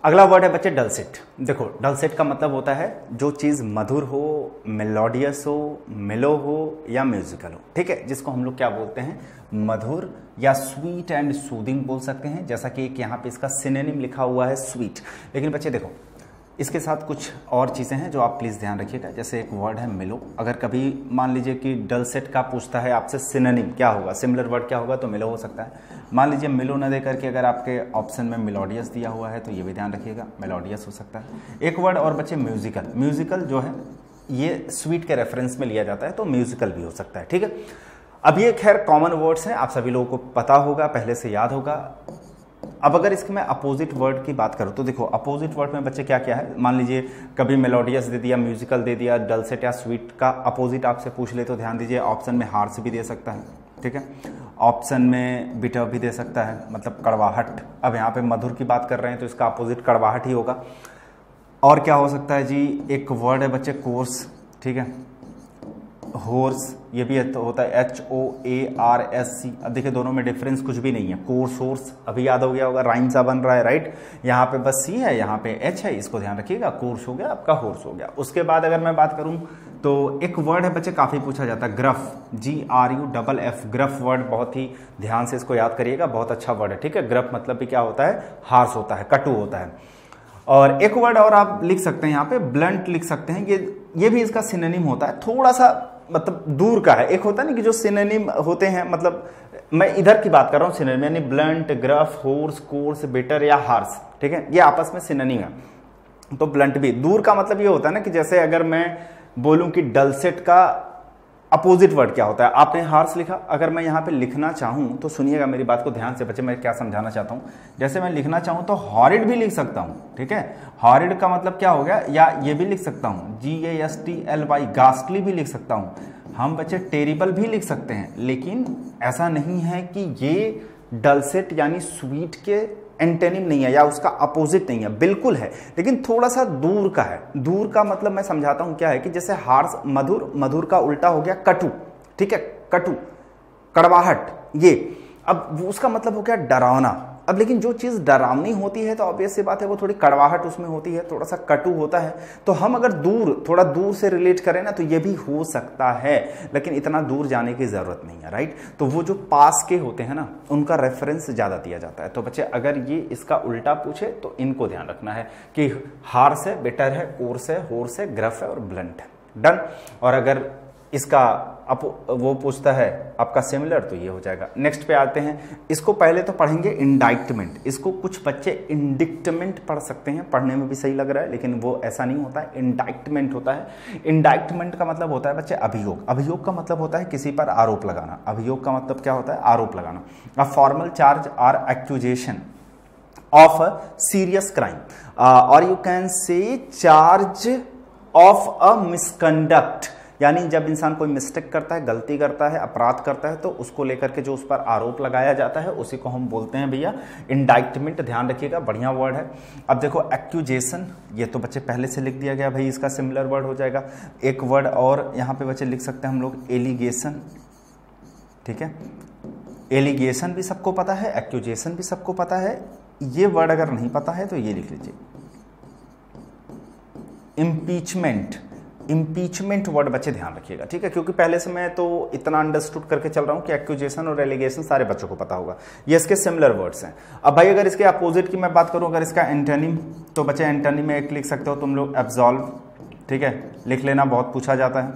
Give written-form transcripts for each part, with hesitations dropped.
अगला वर्ड है बच्चे डलसेट। देखो डलसेट का मतलब होता है जो चीज़ मधुर हो, मेलोडियस हो, मेलो हो या म्यूजिकल हो, ठीक है, जिसको हम लोग क्या बोलते हैं, मधुर या स्वीट एंड सूदिंग बोल सकते हैं। जैसा कि एक यहाँ पे इसका सिनोनिम लिखा हुआ है स्वीट। लेकिन बच्चे देखो इसके साथ कुछ और चीज़ें हैं जो आप प्लीज़ ध्यान रखिएगा। जैसे एक वर्ड है मेलो, अगर कभी मान लीजिए कि डलसेट का पूछता है आपसे सिनोनिम क्या होगा, सिमिलर वर्ड क्या होगा, तो मेलो हो सकता है। मान लीजिए मेलो न दे करके अगर आपके ऑप्शन में मेलोडियस दिया हुआ है तो ये भी ध्यान रखिएगा, मेलोडियस हो सकता है। एक वर्ड और बच्चे म्यूजिकल। म्यूजिकल जो है ये स्वीट के रेफरेंस में लिया जाता है, तो म्यूजिकल भी हो सकता है, ठीक है। अब ये खैर कॉमन वर्ड्स हैं, आप सभी लोगों को पता होगा, पहले से याद होगा। अब अगर इसके मैं अपोजिट वर्ड की बात करूं तो देखो अपोजिट वर्ड में बच्चे क्या क्या है, मान लीजिए कभी मेलोडियस दे दिया, म्यूजिकल दे दिया, डलसेट या स्वीट का अपोजिट आपसे पूछ ले तो ध्यान दीजिए ऑप्शन में हार्श भी दे सकता है, ठीक है, ऑप्शन में बिटर भी दे सकता है, मतलब कड़वाहट। अब यहाँ पे मधुर की बात कर रहे हैं तो इसका अपोजिट कड़वाहट ही होगा। और क्या हो सकता है जी, एक वर्ड है बच्चे कोर्स, ठीक है, होर्स, ये भी होता है HOARSC। अब देखिए दोनों में डिफरेंस कुछ भी नहीं है, कोर्स होर्स अभी याद हो गया होगा, राइम सा बन रहा है, राइट। यहाँ पे बस C है, यहाँ पे H है, इसको ध्यान रखिएगा, कोर्स हो गया आपका, होर्स हो गया। उसके बाद अगर मैं बात करूँ तो एक वर्ड है बच्चे काफ़ी पूछा जाता है, ग्रफ, GRUFF। ग्रफ वर्ड बहुत ही ध्यान से इसको याद करिएगा, बहुत अच्छा वर्ड है, ठीक है। ग्रफ मतलब भी क्या होता है, हार्श होता है, कटु होता है। और एक वर्ड और आप लिख सकते हैं यहाँ पे, ब्लंट लिख सकते हैं, ये भी इसका सिनोनिम होता है, थोड़ा सा मतलब दूर का है। एक होता है ना कि जो सिनोनिम होते हैं, मतलब मैं इधर की बात कर रहा हूँ सिनोनिम, यानी blunt, gruff, hoarse, coarse, bitter या हार्श, ठीक है, ये आपस में सिनोनिम है। तो ब्लंट भी दूर का मतलब ये होता है ना कि जैसे अगर मैं बोलूं कि डलसेट का अपोजिट वर्ड क्या होता है, आपने हार्श लिखा, अगर मैं यहाँ पे लिखना चाहूँ तो सुनिएगा मेरी बात को ध्यान से बच्चे, मैं क्या समझाना चाहता हूँ। जैसे मैं लिखना चाहूँ तो हॉरिड भी लिख सकता हूँ, ठीक है, हॉरिड का मतलब क्या हो गया, या ये भी लिख सकता हूँ GASTLY, गास्टली भी लिख सकता हूँ। हम बच्चे टेरिबल भी लिख सकते हैं, लेकिन ऐसा नहीं है कि ये डलसेट यानी स्वीट के एंटेनिम नहीं है या उसका अपोजिट नहीं है, बिल्कुल है, लेकिन थोड़ा सा दूर का है। दूर का मतलब मैं समझाता हूं क्या है कि जैसे हार्श मधुर, मधुर का उल्टा हो गया कटु, ठीक है, कटु, कड़वाहट, ये अब उसका मतलब हो गया डरावना। अब लेकिन जो चीज़ डरावनी होती है तो ऑब्वियस सी बात है वो थोड़ी कड़वाहट उसमें होती है, थोड़ा सा कटु होता है। तो हम अगर थोड़ा दूर से रिलेट करें ना तो ये भी हो सकता है, लेकिन इतना दूर जाने की ज़रूरत नहीं है, राइट। तो वो जो पास के होते हैं ना उनका रेफरेंस ज़्यादा दिया जाता है। तो बच्चे अगर ये इसका उल्टा पूछे तो इनको ध्यान रखना है कि हार्श है, बिटर है, कोर्स है, होर्स है, ग्रफ है और ब्लंट है, डन। और अगर इसका वो पूछता है आपका सिमिलर तो ये हो जाएगा। नेक्स्ट पे आते हैं, इसको पहले तो पढ़ेंगे इंडाइक्टमेंट। इसको कुछ बच्चे इंडिक्टमेंट पढ़ सकते हैं, पढ़ने में भी सही लग रहा है, लेकिन वो ऐसा नहीं होता है, इंडाइक्टमेंट होता है। इंडाइक्टमेंट का मतलब होता है बच्चे अभियोग। अभियोग का मतलब होता है किसी पर आरोप लगाना। अभियोग का मतलब क्या होता है, आरोप लगाना। A formal charge or accusation of a serious crime और you can say charge of a misconduct, यानी जब इंसान कोई मिस्टेक करता है, गलती करता है, अपराध करता है, तो उसको लेकर के जो उस पर आरोप लगाया जाता है उसी को हम बोलते हैं भैया इंडाइक्टमेंट। ध्यान रखिएगा, बढ़िया वर्ड है। अब देखो एक्यूजेशन, ये तो बच्चे पहले से लिख दिया गया भाई, इसका सिमिलर वर्ड हो जाएगा। एक वर्ड और यहाँ पे बच्चे लिख सकते हैं हम लोग, एलिगेशन, ठीक है। एलिगेशन भी सबको पता है, एक्यूजेशन भी सबको पता है। ये वर्ड अगर नहीं पता है तो ये लिख लीजिए, इम्पीचमेंट। इम्पीचमेंट वर्ड बच्चे ध्यान रखिएगा, ठीक है, क्योंकि पहले से मैं तो इतना अंडरस्टूड करके चल रहा हूं कि एक्यूजेशन और एलिगेशन सारे बच्चों को पता होगा, ये इसके सिमिलर वर्ड्स हैं। अब भाई अगर इसके अपोजिट की मैं बात करूं, अगर इसका एंटोनिम, तो बच्चे एंटोनिम में एक लिख सकते हो तुम लोग, एब्सॉल्व, ठीक है, लिख लेना, बहुत पूछा जाता है।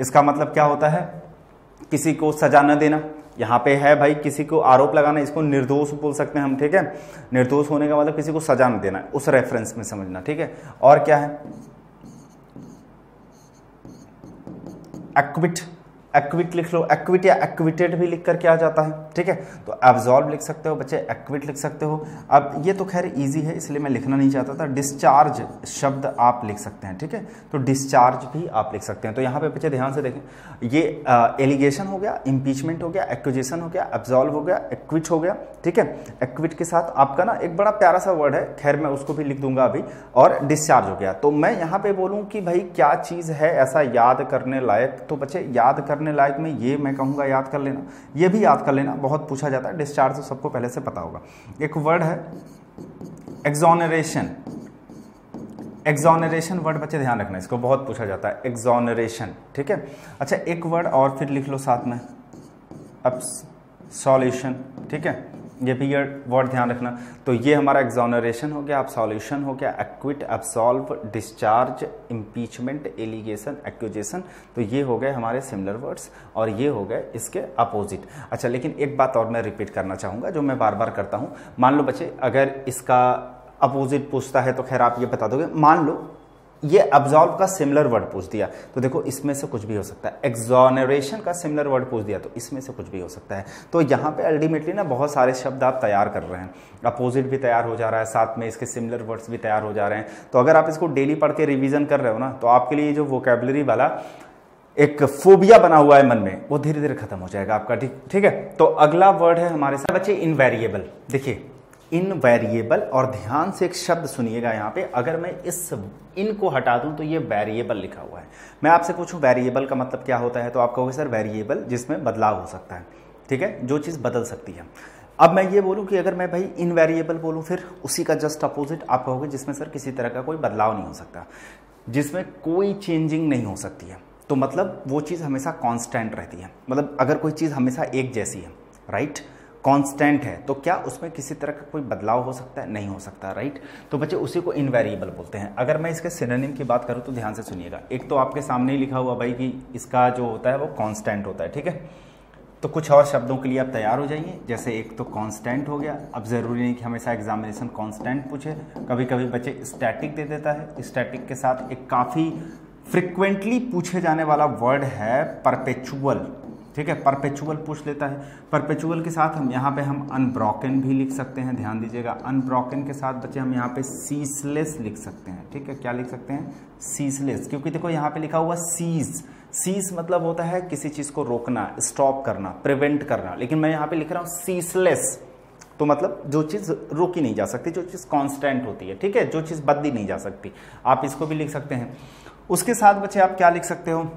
इसका मतलब क्या होता है, किसी को सजा न देना। यहाँ पे है भाई किसी को आरोप लगाना, इसको निर्दोष बोल सकते हैं हम, ठीक है। निर्दोष होने का मतलब किसी को सजा न देना, उस रेफरेंस में समझना, ठीक है। और क्या है, एक्विट, एक्विट लिख लो, एक्विट या एक्विटेड भी लिख करके आ जाता है, ठीक है। तो एब्सॉल्व लिख सकते हो बच्चे, एक्विट लिख सकते हो। अब ये तो खैर इजी है इसलिए मैं लिखना नहीं चाहता था। डिस्चार्ज शब्द आप लिख सकते हैं, ठीक है, तो डिस्चार्ज भी आप लिख सकते हैं। तो यहाँ पे बच्चे ध्यान से देखें, ये एलिगेशन हो गया, इम्पीचमेंट हो गया, एक्यूजेशन हो गया, एब्सॉल्व हो गया, एक्विट हो गया, ठीक है। एक्विट के साथ आपका ना एक बड़ा प्यारा सा वर्ड है, खैर मैं उसको भी लिख दूंगा अभी, और डिस्चार्ज हो गया। तो मैं यहाँ पे बोलूँ कि भाई क्या चीज़ है ऐसा याद करने लायक, तो बच्चे याद करने लायक में ये मैं कहूँगा याद कर लेना, ये भी याद कर लेना, बहुत पूछा जाता है। डिस्चार्ज तो सबको पहले से पता होगा। एक वर्ड है एक्सोनरेशन, एक्सोनरेशन वर्ड बच्चे ध्यान रखना, इसको बहुत पूछा जाता है, एक्सोनरेशन, ठीक है। अच्छा एक वर्ड और फिर लिख लो साथ में, अब्सोल्यूशन, ठीक है, ये भी ये वर्ड ध्यान रखना। तो ये हमारा एक्सोनरेशन हो गया, अब्सोल्यूशन हो गया, acquit, absolve, discharge, impeachment, allegation, accusation, तो ये हो गए हमारे सिमिलर वर्ड्स और ये हो गए इसके अपोजिट। अच्छा लेकिन एक बात और मैं रिपीट करना चाहूँगा जो मैं बार बार करता हूँ, मान लो बच्चे अगर इसका अपोजिट पूछता है तो खैर आप ये बता दोगे, मान लो ये अब्सॉल्व का सिमिलर वर्ड पूछ दिया तो देखो इसमें से कुछ भी हो सकता है, एक्सोनरेशन का सिमिलर वर्ड पूछ दिया तो इसमें से कुछ भी हो सकता है। तो यहाँ पे अल्टीमेटली ना बहुत सारे शब्द आप तैयार कर रहे हैं, अपोजिट भी तैयार हो जा रहा है, साथ में इसके सिमिलर वर्ड्स भी तैयार हो जा रहे हैं। तो अगर आप इसको डेली पढ़ के रिविजन कर रहे हो ना तो आपके लिए जो वोकेबलरी वाला एक फोबिया बना हुआ है मन में वो धीरे धीरे खत्म हो जाएगा आपका, ठीक है। तो अगला वर्ड है हमारे साथ बच्चे इनवेरिएबल। देखिए इनवेरिएबल, और ध्यान से एक शब्द सुनिएगा यहाँ पे, अगर मैं इस इन को हटा दूं तो ये वेरिएबल लिखा हुआ है। मैं आपसे पूछूं वेरिएबल का मतलब क्या होता है तो आप कहोगे सर वेरिएबल जिसमें बदलाव हो सकता है, ठीक है, जो चीज़ बदल सकती है। अब मैं ये बोलूं कि अगर मैं भाई इनवेरिएबल बोलूं फिर उसी का जस्ट अपोजिट आप कहोगे जिसमें सर किसी तरह का कोई बदलाव नहीं हो सकता, जिसमें कोई चेंजिंग नहीं हो सकती है। तो मतलब वो चीज़ हमेशा कांस्टेंट रहती है, मतलब अगर कोई चीज़ हमेशा एक जैसी है, राइट, कांस्टेंट है, तो क्या उसमें किसी तरह का कोई बदलाव हो सकता है? नहीं हो सकता, राइट। तो बच्चे उसी को इनवेरिएबल बोलते हैं। अगर मैं इसके सिनोनिम की बात करूं तो ध्यान से सुनिएगा, एक तो आपके सामने ही लिखा हुआ भाई कि इसका जो होता है वो कांस्टेंट होता है, ठीक है। तो कुछ और शब्दों के लिए आप तैयार हो जाइए, जैसे एक तो कांस्टेंट हो गया। अब जरूरी नहीं कि हमेशा एग्जामिनेशन कांस्टेंट पूछे, कभी कभी बच्चे स्टैटिक दे देता है। स्टैटिक के साथ एक काफ़ी फ्रिक्वेंटली पूछे जाने वाला वर्ड है परपेचुअल, ठीक है, परपेचुअल पूछ लेता है। परपेचुअल के साथ हम यहाँ पे हम अनब्रोकन भी लिख सकते हैं, ध्यान दीजिएगा। अनब्रोकन के साथ बच्चे हम यहाँ पे सीसलेस लिख सकते हैं, ठीक है, क्या लिख सकते हैं? सीसलेस, क्योंकि देखो यहाँ पे लिखा हुआ सीज, सीज मतलब होता है किसी चीज़ को रोकना, स्टॉप करना, प्रिवेंट करना, लेकिन मैं यहाँ पे लिख रहा हूँ सीसलेस, तो मतलब जो चीज़ रोकी नहीं जा सकती, जो चीज़ कांस्टेंट होती है, ठीक है, जो चीज़ बदली नहीं जा सकती, आप इसको भी लिख सकते हैं। उसके साथ बच्चे आप क्या लिख सकते हो?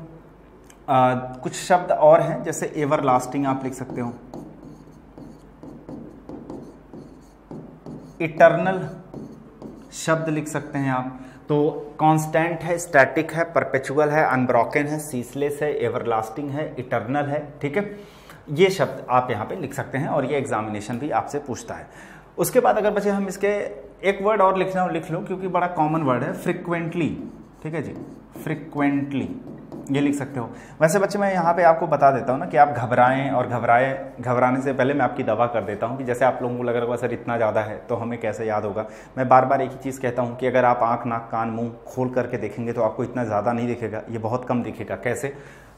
कुछ शब्द और हैं, जैसे एवर लास्टिंग आप लिख सकते हो, इटर्नल शब्द लिख सकते हैं आप। तो कांस्टेंट है, स्टैटिक है, परपेचुअल है, अनब्रोकन है, सीसलेस है, एवरलास्टिंग है, इटर्नल है, ठीक है, ये शब्द आप यहाँ पे लिख सकते हैं और ये एग्जामिनेशन भी आपसे पूछता है। उसके बाद अगर बच्चे हम इसके एक वर्ड और लिखना हो लिख लो, क्योंकि बड़ा कॉमन वर्ड है, फ्रिक्वेंटली, ठीक है जी, फ्रिक्वेंटली ये लिख सकते हो। वैसे बच्चे मैं यहाँ पे आपको बता देता हूँ ना कि आप घबराएं, और घबराने से पहले मैं आपकी दवा कर देता हूँ कि जैसे आप लोगों को लग रहा होगा सर इतना ज़्यादा है तो हमें कैसे याद होगा। मैं बार बार एक ही चीज़ कहता हूँ कि अगर आप आँख, नाक, कान, मुँह खोल करके देखेंगे तो आपको इतना ज़्यादा नहीं दिखेगा, ये बहुत कम दिखेगा। कैसे?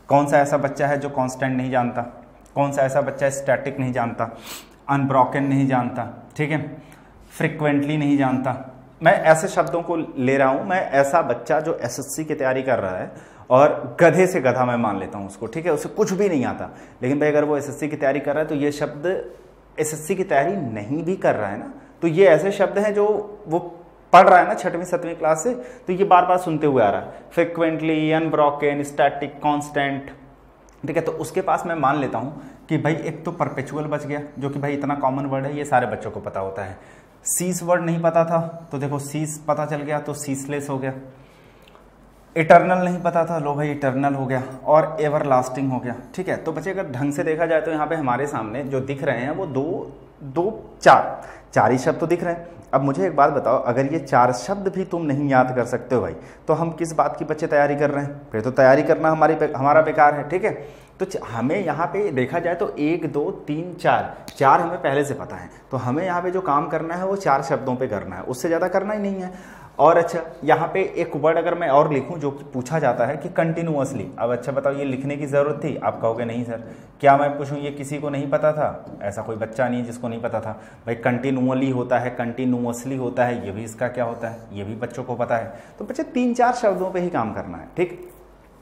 कौन सा ऐसा बच्चा है जो कॉन्स्टेंट नहीं जानता? कौन सा ऐसा बच्चा स्टैटिक नहीं जानता? अनब्रोकन नहीं जानता, ठीक है, फ्रिक्वेंटली नहीं जानता? मैं ऐसे शब्दों को ले रहा हूँ, मैं ऐसा बच्चा जो एसएससी की तैयारी कर रहा है और गधे से गधा मैं मान लेता हूँ उसको, ठीक है, उसे कुछ भी नहीं आता, लेकिन भाई अगर वो एसएससी की तैयारी कर रहा है तो ये शब्द एसएससी की तैयारी नहीं भी कर रहा है ना, तो ये ऐसे शब्द हैं जो वो पढ़ रहा है ना 6वीं 7वीं क्लास से, तो ये बार बार सुनते हुए आ रहा है, फ्रिक्वेंटली, अनब्रोकन, स्टैटिक, कांस्टेंट, ठीक है। तो उसके पास मैं मान लेता हूँ कि भाई एक तो परपेचुअल बच गया, जो कि भाई इतना कॉमन वर्ड है, ये सारे बच्चों को पता होता है। सीस वर्ड नहीं पता था तो देखो सीस पता चल गया तो सीसलेस हो गया। इटर्नल नहीं पता था, लो भाई इटर्नल हो गया, और एवर लास्टिंग हो गया, ठीक है। तो बच्चे अगर ढंग से देखा जाए तो यहाँ पे हमारे सामने जो दिख रहे हैं वो चार ही शब्द तो दिख रहे हैं। अब मुझे एक बात बताओ, अगर ये 4 शब्द भी तुम नहीं याद कर सकते हो भाई, तो हम किस बात की बच्चे तैयारी कर रहे हैं? फिर तो तैयारी करना हमारा बेकार है, ठीक है। तो हमें यहाँ पे देखा जाए तो 1 2 3 4 हमें पहले से पता है, तो हमें यहाँ पे जो काम करना है वो 4 शब्दों पे करना है, उससे ज़्यादा करना ही नहीं है। और अच्छा यहाँ पे एक वर्ड अगर मैं और लिखूँ जो कि पूछा जाता है कि कंटिन्यूअसली, अब अच्छा बताओ ये लिखने की ज़रूरत थी? आप कहोगे नहीं सर, क्या मैं पूछूँ ये किसी को नहीं पता था? ऐसा कोई बच्चा नहीं है जिसको नहीं पता था भाई। कंटिन्यूअली होता है, कंटिन्यूअसली होता है, ये भी इसका क्या होता है, ये भी बच्चों को पता है। तो बच्चे 3-4 शब्दों पर ही काम करना है, ठीक।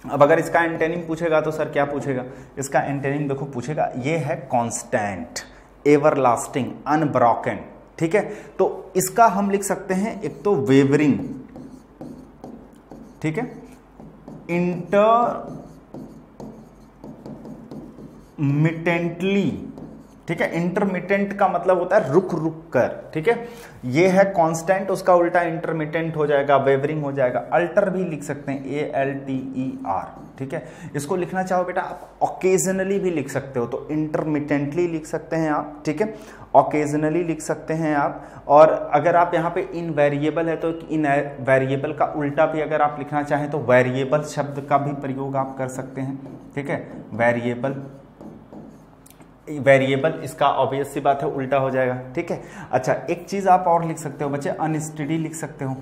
अब अगर इसका एंटेनिम पूछेगा तो सर क्या पूछेगा? इसका एंटेनिम देखो पूछेगा, ये है कांस्टेंट, एवरलास्टिंग, अनब्रोकन, ठीक है। तो इसका हम लिख सकते हैं एक तो वेवरिंग, ठीक है, इंटरमिटेंटली ठीक है। इंटरमिटेंट का मतलब होता है रुक रुक कर, ठीक है। ये है कांस्टेंट, उसका उल्टा इंटरमिटेंट हो जाएगा, वेवरिंग हो जाएगा। अल्टर भी लिख सकते हैं, ALTER, ठीक है। इसको लिखना चाहो बेटा आप ऑकेजनली भी लिख सकते हो, तो इंटरमिटेंटली लिख सकते हैं आप, ठीक है। ऑकेजनली लिख सकते हैं आप। और अगर आप यहाँ पे इनवेरिएबल है तो इनवेरिएबल का उल्टा भी अगर आप लिखना चाहें तो वेरिएबल शब्द का भी प्रयोग आप कर सकते हैं, ठीक है। वेरिएबल इसका ऑब्वियस सी बात है उल्टा हो जाएगा, ठीक है। अच्छा, एक चीज आप और लिख सकते हो बच्चे, अनस्टेडी लिख सकते हो।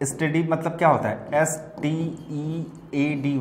स्टेडी मतलब क्या होता है, STEADY,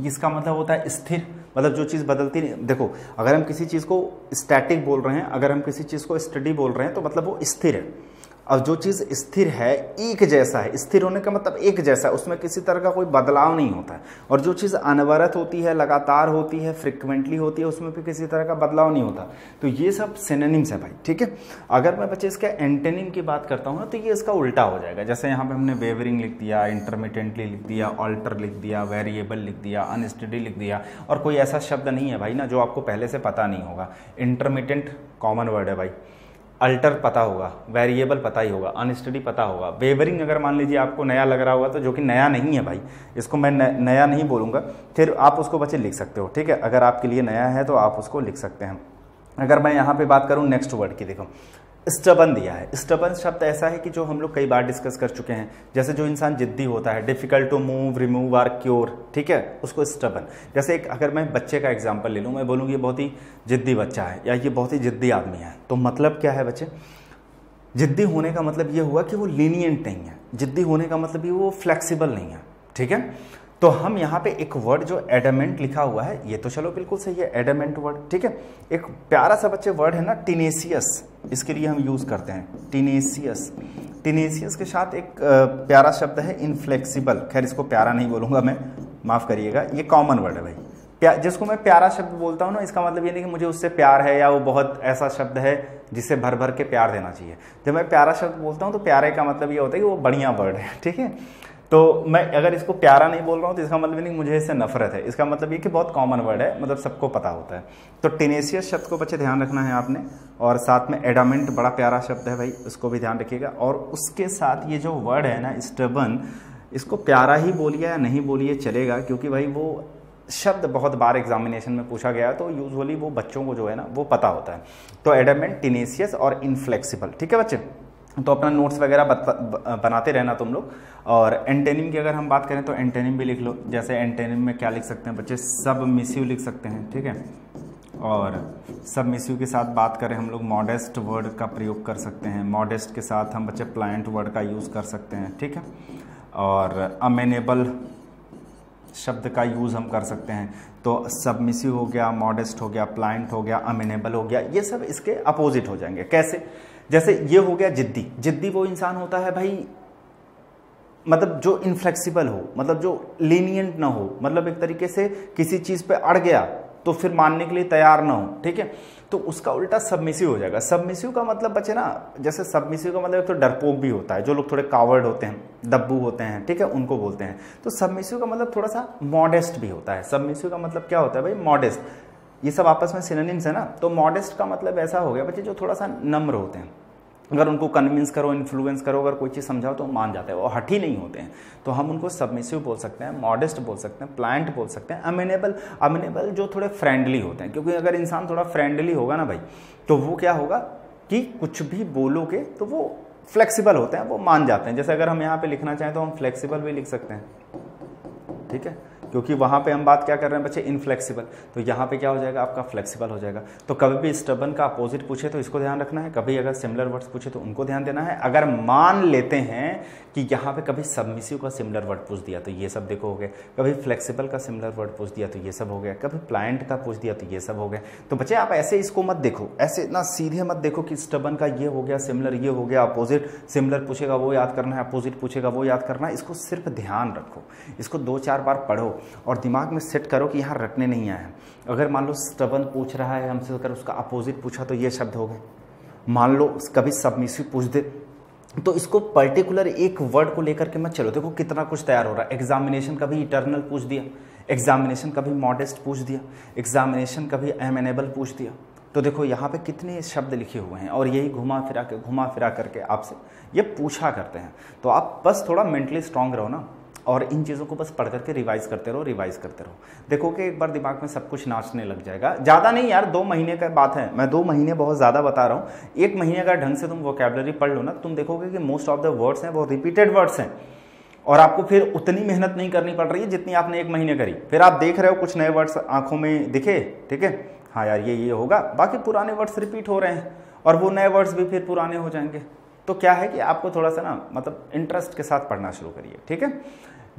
इसका मतलब होता है स्थिर, मतलब जो चीज़ बदलती नहीं। देखो, अगर हम किसी चीज़ को स्टैटिक बोल रहे हैं, अगर हम किसी चीज़ को स्टडी बोल रहे हैं तो मतलब वो स्थिर है। और जो चीज़ स्थिर है, एक जैसा है, स्थिर होने का मतलब एक जैसा है, उसमें किसी तरह का कोई बदलाव नहीं होता है। और जो चीज़ अनवरत होती है, लगातार होती है, फ्रिक्वेंटली होती है, उसमें भी किसी तरह का बदलाव नहीं होता। तो ये सब सिनोनिम्स है भाई, ठीक है। अगर मैं बच्चे इसके एंटोनिम की बात करता हूँ ना, तो ये इसका उल्टा हो जाएगा। जैसे यहाँ पे हमने वेवरिंग लिख दिया, इंटरमिटेंटली लिख दिया, ऑल्टर लिख दिया, वेरिएबल लिख दिया, अनस्टेडी लिख दिया। और कोई ऐसा शब्द नहीं है भाई ना जो आपको पहले से पता नहीं होगा। इंटरमिटेंट कॉमन वर्ड है भाई, अल्टर पता होगा, वेरिएबल पता ही होगा, अनस्टडी पता होगा। वेवरिंग अगर मान लीजिए आपको नया लग रहा होगा तो जो कि नया नहीं है भाई, इसको मैं नया नहीं बोलूँगा, फिर आप उसको बच्चे लिख सकते हो, ठीक है। अगर आपके लिए नया है तो आप उसको लिख सकते हैं। अगर मैं यहाँ पे बात करूँ नेक्स्ट वर्ड की, देखो स्टबन दिया है। स्टबन शब्द ऐसा है कि जो हम लोग कई बार डिस्कस कर चुके हैं। जैसे जो इंसान जिद्दी होता है, डिफिकल्ट टू मूव, रिमूव और क्योर, ठीक है, उसको स्टबन। जैसे एक अगर मैं बच्चे का एग्जांपल ले लूँ, मैं बोलूँ ये बहुत ही जिद्दी बच्चा है या ये बहुत ही जिद्दी आदमी है, तो मतलब क्या है बच्चे, जिद्दी होने का मतलब ये हुआ कि वो लीनियंट नहीं है। जिद्दी होने का मतलब ये वो फ्लेक्सिबल नहीं है, ठीक है। तो हम यहाँ पे एक वर्ड जो एडमेंट लिखा हुआ है, ये तो चलो बिल्कुल सही है, एडमेंट वर्ड, ठीक है। एक प्यारा सा बच्चे वर्ड है ना टीनेसियस, इसके लिए हम यूज करते हैं टीनेसियस। टीनेसियस के साथ एक प्यारा शब्द है इनफ्लेक्सिबल। खैर इसको प्यारा नहीं बोलूंगा मैं, माफ करिएगा, ये कॉमन वर्ड है भाई। जिसको मैं प्यारा शब्द बोलता हूँ ना, इसका मतलब ये नहीं कि मुझे उससे प्यार है या वो बहुत ऐसा शब्द है जिसे भर भर के प्यार देना चाहिए। जब मैं प्यारा शब्द बोलता हूँ तो प्यारे का मतलब ये होता है कि वो बढ़िया वर्ड है, ठीक है। तो मैं अगर इसको प्यारा नहीं बोल रहा हूँ तो इसका मतलब नहीं मुझे इससे नफरत है, इसका मतलब ये कि बहुत कॉमन वर्ड है, मतलब सबको पता होता है। तो टीनेसियस शब्द को बच्चे ध्यान रखना है आपने। और साथ में एडामेंट बड़ा प्यारा शब्द है भाई, उसको भी ध्यान रखिएगा। और उसके साथ ये जो वर्ड है ना स्टबन, इसको प्यारा ही बोलिए या नहीं बोलिए चलेगा, क्योंकि भाई वो शब्द बहुत बार एग्जामिनेशन में पूछा गया है, तो यूजुअली वो बच्चों को जो है ना वो पता होता है। तो एडामेंट, टीनेसियस और इनफ्लेक्सिबल, ठीक है बच्चे। तो अपना नोट्स वगैरह बनाते रहना तुम लोग। और एंटेनिम की अगर हम बात करें तो एंटेनिम भी लिख लो। जैसे एंटेनिम में क्या लिख सकते हैं बच्चे, सबमिसिव लिख सकते हैं, ठीक है। और सबमिसिव के साथ बात करें हम लोग मॉडेस्ट वर्ड का प्रयोग कर सकते हैं। मॉडेस्ट के साथ हम बच्चे प्लायंट वर्ड का यूज़ कर सकते हैं, ठीक है। और अमेनेबल शब्द का यूज़ हम कर सकते हैं। तो सबमिसिव हो गया, मॉडेस्ट हो गया, प्लायंट हो गया, अमेनेबल हो गया, ये सब इसके अपोजिट हो जाएंगे। कैसे, जैसे ये हो गया जिद्दी। जिद्दी वो इंसान होता है भाई, मतलब जो इनफ्लेक्सिबल हो, मतलब जो लीनियंट ना हो, मतलब एक तरीके से किसी चीज पे अड़ गया तो फिर मानने के लिए तैयार ना हो, ठीक है। तो उसका उल्टा सबमिसिव हो जाएगा। सबमिसिव का मतलब बच्चे ना, जैसे सबमिसिव का मतलब तो डरपोक भी होता है, जो लोग थोड़े कावर्ड होते हैं, दब्बू होते हैं, ठीक है, उनको बोलते हैं। तो सबमिसिव का मतलब थोड़ा सा मॉडेस्ट भी होता है। सबमिसिव का मतलब क्या होता है भाई, मॉडेस्ट। ये सब आपस में सिनोनिम्स है ना। तो मॉडेस्ट का मतलब ऐसा हो गया बच्चे जो थोड़ा सा नम्र होते हैं। अगर उनको कन्विंस करो, इन्फ्लुएंस करो, अगर कोई चीज़ समझाओ तो मान जाते हैं, वो हठी नहीं होते हैं। तो हम उनको सबमिसिव बोल सकते हैं, मॉडेस्ट बोल सकते हैं, प्लायंट बोल सकते हैं, अमेनेबल। अमेनेबल जो थोड़े फ्रेंडली होते हैं, क्योंकि अगर इंसान थोड़ा फ्रेंडली होगा ना भाई, तो वो क्या होगा कि कुछ भी बोलोगे तो वो फ्लेक्सिबल होते हैं, वो मान जाते हैं। जैसे अगर हम यहाँ पे लिखना चाहें तो हम फ्लेक्सिबल भी लिख सकते हैं, ठीक है, क्योंकि वहाँ पे हम बात क्या कर रहे हैं बच्चे, इनफ्लेक्सिबल। तो यहाँ पे क्या हो जाएगा आपका, फ्लेक्सिबल हो जाएगा। तो कभी भी स्टबन का अपोजिट पूछे तो इसको ध्यान रखना है, कभी अगर सिमिलर वर्ड्स पूछे तो उनको ध्यान देना है। अगर मान लेते हैं कि यहाँ पे कभी सबमिसिव का सिमिलर वर्ड पूछ दिया तो ये सब देखो हो गया, कभी फ्लेक्सिबल का सिमिलर वर्ड पूछ दिया तो ये सब हो गया, कभी प्लायंट का पूछ दिया तो ये सब हो गया। तो बच्चे आप ऐसे इसको मत देखो, ऐसे ना सीधे मत देखो कि स्टबन का ये हो गया, सिमिलर ये हो गया, अपोजिट सिमिलर पूछेगा वो याद करना है, अपोजिट पूछेगा वो याद करना है। इसको सिर्फ ध्यान रखो, इसको 2-4 बार पढ़ो और दिमाग में सेट करो कि यहाँ रटने नहीं आया है। अगर मान लो स्टबन पूछ रहा है हमसे, अगर उसका अपोजिट पूछा तो ये शब्द हो गए। मान लो कभी सबमिसिव पूछ दे तो इसको पर्टिकुलर एक वर्ड को लेकर के मत चलो। देखो कितना कुछ तैयार हो रहा है। एग्जामिनेशन कभी इटर्नल पूछ दिया, एग्जामिनेशन कभी मॉडेस्ट पूछ दिया, एग्जामिनेशन कभी एमेनेबल पूछ दिया। तो देखो यहाँ पे कितने शब्द लिखे हुए हैं और यही घुमा फिरा करके आपसे ये पूछा करते हैं। तो आप बस थोड़ा मेंटली स्ट्रांग रहो ना, और इन चीज़ों को बस पढ़ करके रिवाइज करते रहो। देखो कि एक बार दिमाग में सब कुछ नाचने लग जाएगा। ज़्यादा नहीं यार, 2 महीने का बात है, मैं 2 महीने बहुत ज़्यादा बता रहा हूँ। 1 महीने का ढंग से तुम वोकैबुलरी पढ़ लो ना, तुम देखोगे कि मोस्ट ऑफ द वर्ड्स हैं वो रिपीटेड वर्ड्स हैं, और आपको फिर उतनी मेहनत नहीं करनी पड़ रही है जितनी आपने 1 महीने करी। फिर आप देख रहे हो कुछ नए वर्ड्स आंखों में दिखे, ठीक है, हाँ यार ये होगा, बाकी पुराने वर्ड्स रिपीट हो रहे हैं और वो नए वर्ड्स भी फिर पुराने हो जाएंगे। तो क्या है कि आपको थोड़ा सा ना मतलब इंटरेस्ट के साथ पढ़ना शुरू करिए, ठीक है।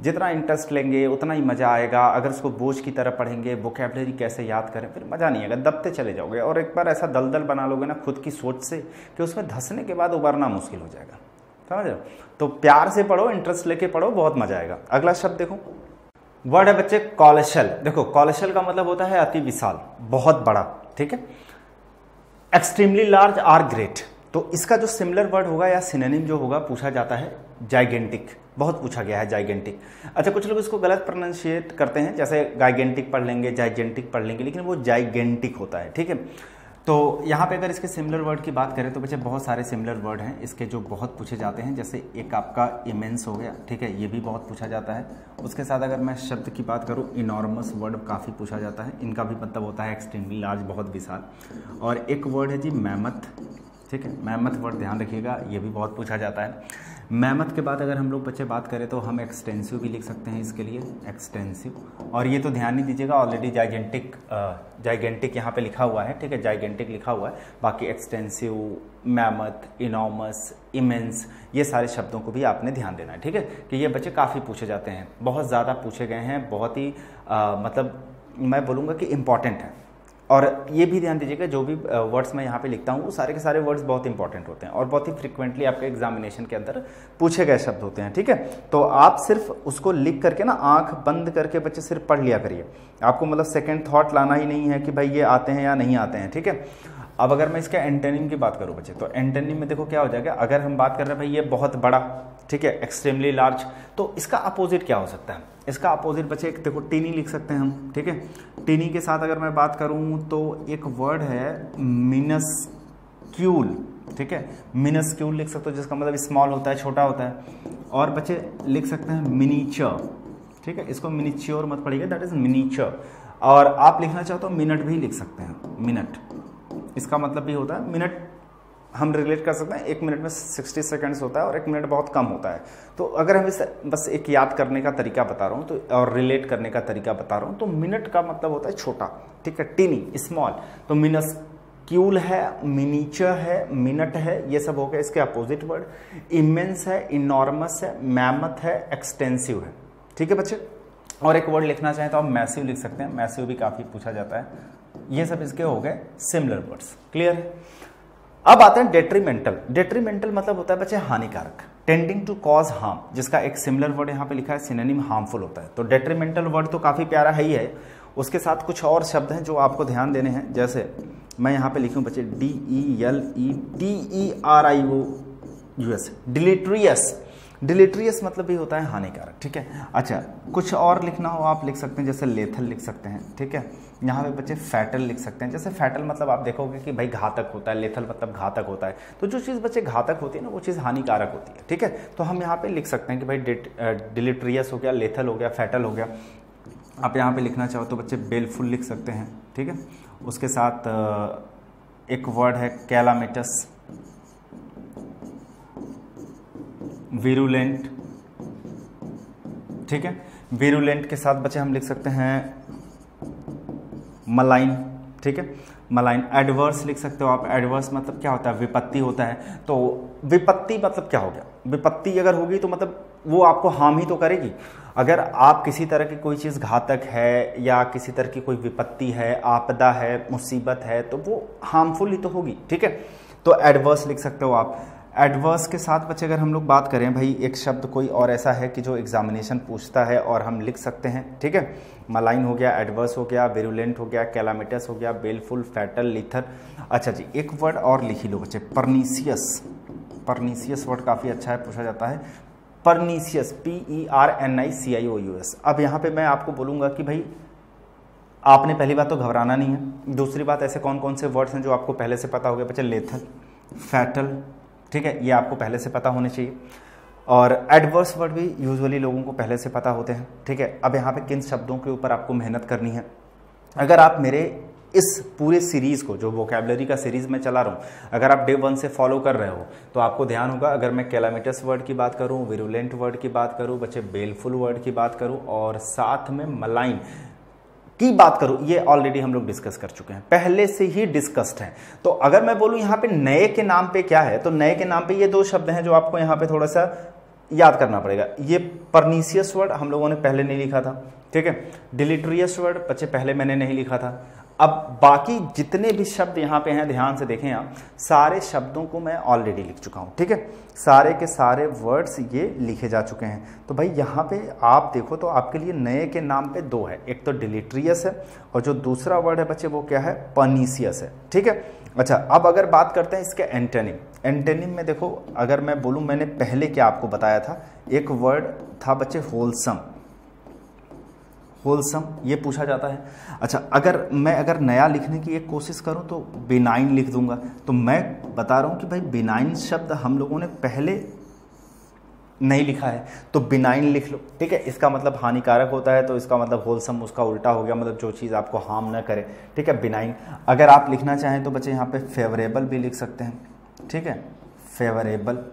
जितना इंटरेस्ट लेंगे उतना ही मज़ा आएगा। अगर उसको बोझ की तरह पढ़ेंगे, वोकैबुलरी कैसे याद करें, फिर मज़ा नहीं आएगा, दबते चले जाओगे। और एक बार ऐसा दलदल बना लोगे ना खुद की सोच से कि उसमें धंसने के बाद उबरना मुश्किल हो जाएगा, समझ रहे हो। तो प्यार से पढ़ो, इंटरेस्ट लेके पढ़ो, बहुत मज़ा आएगा। अगला शब्द देखो, वर्ड है बच्चे कॉलोशल। देखो कॉलोशल का मतलब होता है अति विशाल, बहुत बड़ा, ठीक है। Extremely large or great. तो इसका जो सिमिलर वर्ड होगा या सिनोनिम जो होगा पूछा जाता है जाइगेंटिक। बहुत पूछा गया है जाइगेंटिक। अच्छा, कुछ लोग इसको गलत प्रोनाउंशिएट करते हैं, जैसे गाइगेंटिक पढ़ लेंगे, जाइजेंटिक पढ़ लेंगे, लेकिन वो जाइगेंटिक होता है, ठीक है। तो यहाँ पे अगर इसके सिमिलर वर्ड की बात करें तो बच्चे बहुत सारे सिमिलर वर्ड हैं इसके जो बहुत पूछे जाते हैं। जैसे एक आपका इमेंस हो गया, ठीक है, ये भी बहुत पूछा जाता है। उसके साथ अगर मैं शब्द की बात करूँ, इनॉर्मस वर्ड काफ़ी पूछा जाता है। इनका भी मतलब होता है एक्सट्रीमली लार्ज, बहुत विशाल। और एक वर्ड है जी मैमथ, ठीक है, मैमथ वर्ड ध्यान रखिएगा, ये भी बहुत पूछा जाता है। मैमथ के बाद अगर हम लोग बच्चे बात करें तो हम एक्सटेंसिव भी लिख सकते हैं इसके लिए, एक्सटेंसिव। और ये तो ध्यान नहीं दीजिएगा, ऑलरेडी जाइगेंटिक यहाँ पे लिखा हुआ है, ठीक है, जाइगेंटिक लिखा हुआ है। बाकी एक्सटेंसिव, मैमथ, इनॉर्मस, इमेंस, ये सारे शब्दों को भी आपने ध्यान देना है, ठीक है, कि ये बच्चे काफ़ी पूछे जाते हैं, बहुत ज़्यादा पूछे गए हैं, बहुत ही मतलब मैं बोलूँगा कि इम्पॉर्टेंट है। और ये भी ध्यान दीजिएगा जो भी वर्ड्स मैं यहाँ पे लिखता हूँ वो सारे के सारे वर्ड्स बहुत इंपॉर्टेंट होते हैं और बहुत ही फ्रिक्वेंटली आपके एग्जामिनेशन के अंदर पूछे गए शब्द होते हैं, ठीक है। तो आप सिर्फ उसको लिख करके ना आंख बंद करके बच्चे सिर्फ पढ़ लिया करिए। आपको मतलब सेकंड थॉट लाना ही नहीं है कि भाई ये आते हैं या नहीं आते हैं, ठीक है। अब अगर मैं इसके एंटोनिम की बात करूँ बच्चे, तो एंटोनिम में देखो क्या हो जाएगा। अगर हम बात कर रहे हैं भाई ये बहुत बड़ा, ठीक है, एक्सट्रीमली लार्ज, तो इसका अपोजिट क्या हो सकता है। इसका अपोजिट बच्चे एक देखो टीनी लिख सकते हैं हम, ठीक है। टीनी के साथ अगर मैं बात करूं तो एक वर्ड है मिनस्क्यूल, ठीक है, मिनस्क्यूल लिख सकते हो, जिसका मतलब स्मॉल होता है, छोटा होता है। और बच्चे लिख सकते हैं मिनीचर, ठीक है, इसको मिनीच्योर मत पढ़िएगा, दैट इज मिनीचर। और आप लिखना चाहो तो मिनट भी लिख सकते हैं, मिनट, इसका मतलब भी होता है मिनट। हम रिलेट कर सकते हैं, 1 मिनट में 60 सेकंड्स होता है और 1 मिनट बहुत कम होता है। तो अगर हम इसे बस एक याद करने का तरीका बता रहा हूँ तो, और रिलेट करने का तरीका बता रहा हूँ, तो मिनट का मतलब होता है छोटा, ठीक है, टीनी, स्मॉल। तो मिनस्क्यूल है, मिनीचर है, मिनट है, ये सब हो गया इसके अपोजिट वर्ड। इमेंस है, इनॉर्मस है, मैमथ है, एक्सटेंसिव है, ठीक है बच्चे। और एक वर्ड लिखना चाहें तो आप मैसिव लिख सकते हैं, मैसिव भी काफ़ी पूछा जाता है। ये सब इसके हो गए सिमिलर वर्ड्स, क्लियर है। अब आते हैं डेट्रीमेंटल। डेट्रीमेंटल मतलब होता है बच्चे हानिकारक, टेंडिंग टू कॉज हार्म, जिसका एक सिमिलर वर्ड यहाँ पे लिखा है सिनोनिम हार्मफुल होता है। तो डेट्रीमेंटल वर्ड तो काफ़ी प्यारा है ही है, उसके साथ कुछ और शब्द हैं जो आपको ध्यान देने हैं। जैसे मैं यहाँ पे लिखूँ बच्चे DELETERIOUS, डिलीट्रियस। डिलीट्रियस मतलब भी होता है हानिकारक, ठीक है। अच्छा, कुछ और लिखना हो आप लिख सकते हैं, जैसे लेथल लिख सकते हैं, ठीक है। यहाँ पे बच्चे फैटल लिख सकते हैं। जैसे फैटल मतलब आप देखोगे कि भाई घातक होता है, लेथल मतलब घातक होता है। तो जो चीज़ बच्चे घातक होती है ना वो चीज़ हानिकारक होती है, ठीक है। तो हम यहाँ पे लिख सकते हैं कि भाई डिलीट्रियस हो गया, लेथल हो गया, फैटल हो गया। आप यहाँ पे लिखना चाहो तो बच्चे बेलफुल लिख सकते हैं, ठीक है। उसके साथ एक वर्ड है कैलामिटस, विरुलेंट, ठीक है। विरुलेंट के साथ बच्चे हम लिख सकते हैं मलाइन, ठीक है, मलाइन। एडवर्स लिख सकते हो आप। एडवर्स मतलब क्या होता है, विपत्ति होता है। तो विपत्ति मतलब क्या हो गया, विपत्ति अगर होगी तो मतलब वो आपको हार्म ही तो करेगी। अगर आप किसी तरह की कोई चीज़ घातक है या किसी तरह की कोई विपत्ति है, आपदा है, मुसीबत है, तो वो हार्मफुल ही तो होगी, ठीक है। तो एडवर्स लिख सकते हो आप। एडवर्स के साथ बच्चे अगर हम लोग बात करें, भाई एक शब्द कोई और ऐसा है कि जो एग्जामिनेशन पूछता है और हम लिख सकते हैं, ठीक है। मलाइन हो गया, एडवर्स हो गया, विरुलेंट हो गया, कैलामिटस हो गया, बेलफुल, फैटल, लीथर। अच्छा जी, एक वर्ड और लिख ही लो बच्चे, परनीसियस। परनीसियस वर्ड काफ़ी अच्छा है, पूछा जाता है। Pernicious, PERNICIOUS। अब यहाँ पे मैं आपको बोलूँगा कि भाई आपने पहली बात तो घबराना नहीं है। दूसरी बात, ऐसे कौन कौन से वर्ड्स हैं जो आपको पहले से पता हो गए बच्चे? लेथल, फैटल, ठीक है, ये आपको पहले से पता होने चाहिए। और एडवर्स वर्ड भी यूजुअली लोगों को पहले से पता होते हैं, ठीक है। अब यहाँ पे किन शब्दों के ऊपर आपको मेहनत करनी है? अगर आप मेरे इस पूरे सीरीज़ को, जो वोकैबुलरी का सीरीज़ मैं चला रहा हूँ, अगर आप डे 1 से फॉलो कर रहे हो तो आपको ध्यान होगा, अगर मैं कैलामिटस वर्ड की बात करूँ, विरुलेंट वर्ड की बात करूँ, बच्चे बेलफुल वर्ड की बात करूँ, और साथ में मलाइन की बात करूं, ये ऑलरेडी हम लोग डिस्कस कर चुके हैं, पहले से ही डिस्कस्ड है। तो अगर मैं बोलूं यहाँ पे नए के नाम पे क्या है, तो नए के नाम पे ये 2 शब्द हैं जो आपको यहाँ पे थोड़ा सा याद करना पड़ेगा। ये परनीसियस वर्ड हम लोगों ने पहले नहीं लिखा था, ठीक है। डिलीट्रियस वर्ड बच्चे पहले मैंने नहीं लिखा था। अब बाकी जितने भी शब्द यहाँ पे हैं, ध्यान से देखें आप, सारे शब्दों को मैं ऑलरेडी लिख चुका हूँ, ठीक है। सारे के सारे वर्ड्स ये लिखे जा चुके हैं। तो भाई यहाँ पे आप देखो तो आपके लिए नए के नाम पे 2 है, एक तो डिलीट्रियस है और जो दूसरा वर्ड है बच्चे वो क्या है? परनीसियस है, ठीक है। अच्छा, अब अगर बात करते हैं इसके एंटोनिम। एंटोनिम में देखो, अगर मैं बोलूँ, मैंने पहले क्या आपको बताया था, एक वर्ड था बच्चे होलसम। होलसम ये पूछा जाता है। अच्छा, अगर नया लिखने की एक कोशिश करूं तो बिनाइन लिख दूंगा। तो मैं बता रहा हूं कि भाई बिनाइन शब्द हम लोगों ने पहले नहीं लिखा है, तो बिनाइन लिख लो, ठीक है। इसका मतलब हानिकारक होता है, तो इसका मतलब होलसम उसका उल्टा हो गया, मतलब जो चीज़ आपको हार्म ना करे, ठीक है, बिनाइन। अगर आप लिखना चाहें तो बच्चे यहाँ पे फेवरेबल भी लिख सकते हैं, ठीक है, फेवरेबल,